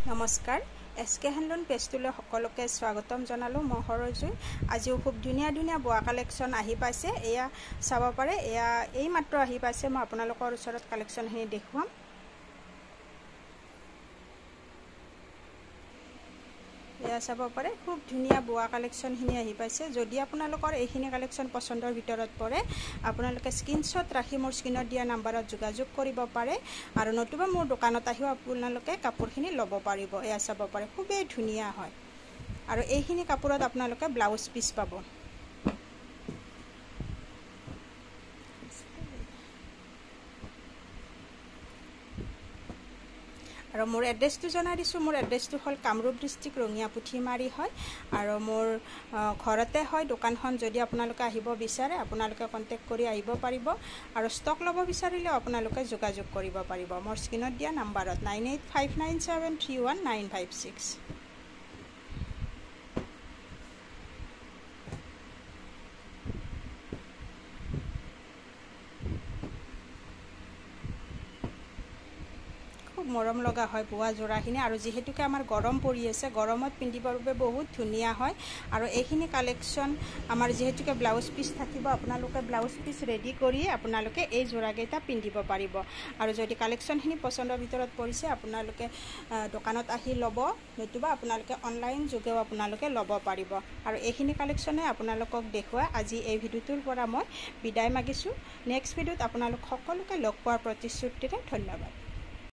নমস্কাৰ এছকে হেণ্ডলুম পেজটোলৈ সকলোকে স্বাগতম জনালোঁ মই সৰজুই আজিও খুব ধুনীয়া ধুনীয়া বোৱা কালেকশ্যন আহি পাইছে এয়া চাব পাৰে এয়া এই মাত্ৰ আহি পাইছে মই আপোনালোকৰ ওচৰত কালেকশ্যনখিনি দেখুৱাম এয়া চাব পাৰে খুব ধুনীয়া বোৱা কালেকশ্যনখিনি আহি পাইছে যদি আপোনালোকৰ এইখিনি কালেকশ্যন পছন্দৰ ভিতৰত পৰে আপোনালোকে স্ক্ৰীনশ্বট ৰাখি মোৰ স্ক্ৰীনত দিয়া নম্বৰত যোগাযোগ কৰিব পাৰে আৰু নতুবা মোৰ দোকানত আহিও আপোনালোকে কাপোৰখিনি ল'ব পাৰিব এয়া চাব পাৰে খুবেই ধুনীয়া হয় আৰু এইখিনি কাপোৰত আপোনালোকে ব্লাউজ পিচ পাব আৰু মোৰ এড্ৰেছটো জনাই দিছোঁ মোৰ এড্ৰেছটো হ'ল কামৰূপ ডিষ্ট্ৰিক্ট ৰঙিয়া পুথিমাৰী হয় আৰু মোৰ ঘৰতে হয় দোকানখন যদি আপোনালোকে আহিব বিচাৰে আপোনালোকে কণ্টেক্ট কৰি আহিব পাৰিব আৰু ষ্টক ল'ব বিচাৰিলেও আপোনালোকে যোগাযোগ কৰিব পাৰিব মোৰ স্ক্ৰীনত দিয়া নম্বৰত 9859731956 খুব মৰম লগা হয় বোৱা জোৰাখিনি আৰু যেহেতুকে আমাৰ গৰম পৰি আছে গৰমত পিন্ধিবৰ বাবে বহুত ধুনীয়া হয় আৰু এইখিনি কালেকশ্যন আমাৰ যেহেতুকে ব্লাউজ পিচ থাকিব আপোনালোকে ব্লাউজ পিচ ৰেডি কৰি আপোনালোকে এই জোৰাকেইটা পিন্ধিব পাৰিব আৰু যদি কালেকশ্যনখিনি পছন্দৰ ভিতৰত পৰিছে আপোনালোকে দোকানত আহি ল'ব নতুবা আপোনালোকে অনলাইন যোগেও আপোনালোকে ল'ব পাৰিব আৰু এইখিনি কালেকশ্যনে আপোনালোকক দেখুৱাই আজি এই ভিডিঅ'টোৰ পৰা মই বিদায় মাগিছোঁ নেক্সট ভিডিঅ'ত আপোনালোক সকলোকে লগ পোৱাৰ প্ৰতিশ্ৰুতিৰে ধন্যবাদ